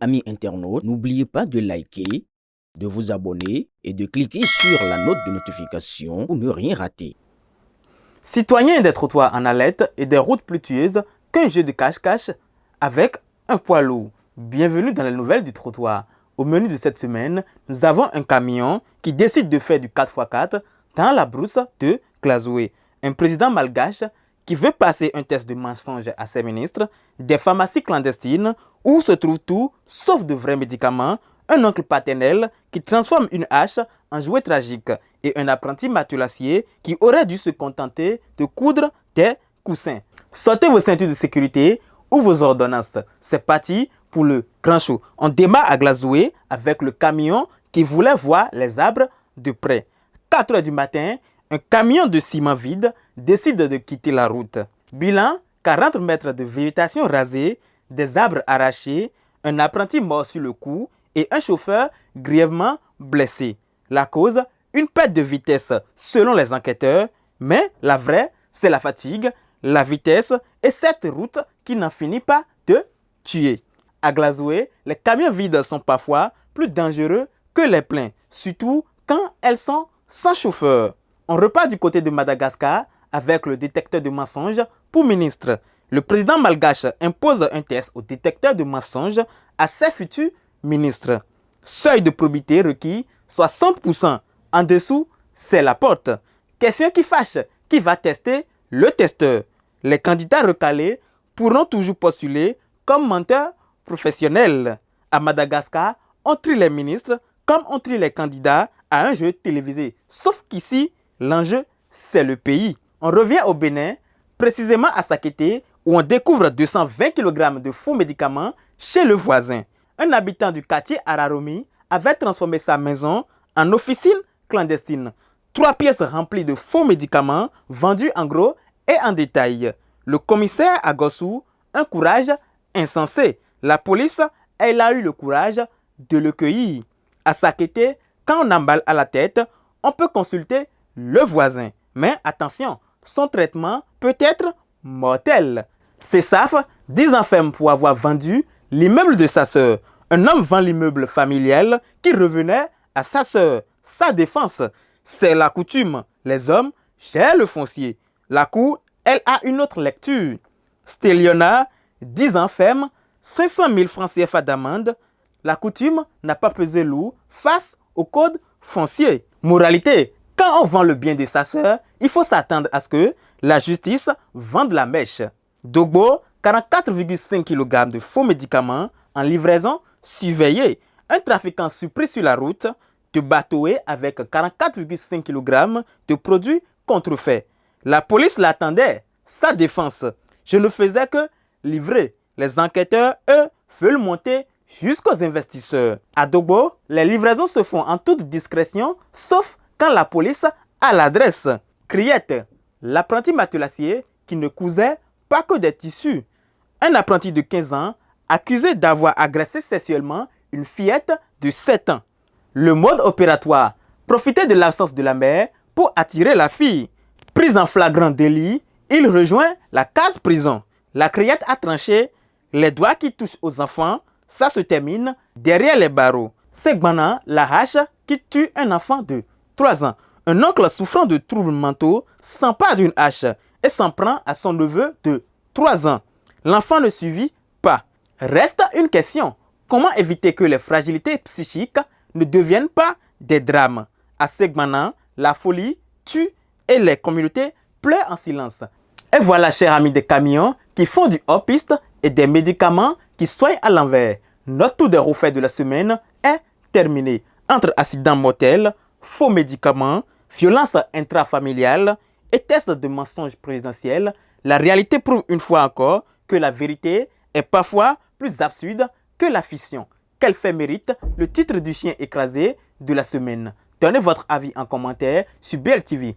Amis internautes, n'oubliez pas de liker, de vous abonner et de cliquer sur la note de notification pour ne rien rater. Citoyens des trottoirs en haleine et des routes plus tueuses qu'un jeu de cache-cache avec un poids lourd. Bienvenue dans les nouvelles du trottoir. Au menu de cette semaine, nous avons un camion qui décide de faire du 4x4 dans la brousse de Glazoué. Un président malgache qui veut passer un test de mensonge à ses ministres, des pharmacies clandestines où se trouve tout sauf de vrais médicaments, un oncle paternel qui transforme une hache en jouet tragique et un apprenti matelassier qui aurait dû se contenter de coudre des coussins. Sortez vos ceintures de sécurité ou vos ordonnances. C'est parti pour le grand show. On démarre à Glazoué avec le camion qui voulait voir les arbres de près. 4 heures du matin, un camion de ciment vide décide de quitter la route. Bilan, 40 mètres de végétation rasée, des arbres arrachés, un apprenti mort sur le coup et un chauffeur grièvement blessé. La cause, une perte de vitesse selon les enquêteurs, mais la vraie, c'est la fatigue, la vitesse et cette route qui n'en finit pas de tuer. À Glazoué, les camions vides sont parfois plus dangereux que les pleins, surtout quand elles sont sans chauffeur. On repart du côté de Madagascar avec le détecteur de mensonges pour ministre. Le président malgache impose un test au détecteur de mensonges à ses futurs ministres. Seuil de probité requis 60%. En dessous, c'est la porte. Question qui fâche, qui va tester le testeur? Les candidats recalés pourront toujours postuler comme menteurs professionnels. À Madagascar, on trie les ministres comme on trie les candidats à un jeu télévisé. Sauf qu'ici, l'enjeu, c'est le pays. On revient au Bénin, précisément à Sakété, où on découvre 220 kg de faux médicaments chez le voisin. Un habitant du quartier Araromi avait transformé sa maison en officine clandestine. 3 pièces remplies de faux médicaments vendus en gros et en détail. Le commissaire a Gossou un courage insensé. La police, elle a eu le courage de le cueillir. À Sakété, quand on emballe à la tête, on peut consulter le voisin. Mais attention, son traitement peut être mortel. C'est SAF, 10 ans ferme pour avoir vendu l'immeuble de sa sœur. Un homme vend l'immeuble familial qui revenait à sa sœur. Sa défense, c'est la coutume. Les hommes gèrent le foncier. La cour, elle a une autre lecture. Stéliona, 10 ans ferme, 500 000 francs CFA d'amende. La coutume n'a pas pesé lourd face au code foncier. Moralité, quand on vend le bien de sa sœur, il faut s'attendre à ce que la justice vende la mèche. Dogbo, 44,5 kg de faux médicaments en livraison surveillée. Un trafiquant surpris sur la route de Batoé avec 44,5 kg de produits contrefaits. La police l'attendait. Sa défense. Je ne faisais que livrer. Les enquêteurs, eux, veulent monter jusqu'aux investisseurs. À Dogbo, les livraisons se font en toute discrétion, sauf quand la police a l'adresse. Criette, l'apprenti matelassier qui ne cousait pas que des tissus. Un apprenti de 15 ans accusé d'avoir agressé sexuellement une fillette de 7 ans. Le mode opératoire, profiter de l'absence de la mère pour attirer la fille. Pris en flagrant délit, il rejoint la case prison. La criette a tranché, les doigts qui touchent aux enfants, ça se termine derrière les barreaux. Segbana, la hache qui tue un enfant de 3 ans. Un oncle souffrant de troubles mentaux s'empare d'une hache et s'en prend à son neveu de 3 ans. L'enfant ne suivit pas. Reste une question. Comment éviter que les fragilités psychiques ne deviennent pas des drames? À Segbana, la folie tue et les communautés pleurent en silence. Et voilà, chers amis des camions qui font du hors-piste et des médicaments qui soignent à l'envers. Notre tour des refaits de la semaine est terminé. Entre accidents mortels, faux médicaments, violence intrafamiliale et tests de mensonges présidentiels, la réalité prouve une fois encore que la vérité est parfois plus absurde que la fiction. Quel fait mérite le titre du chien écrasé de la semaine? Donnez votre avis en commentaire sur BLTV.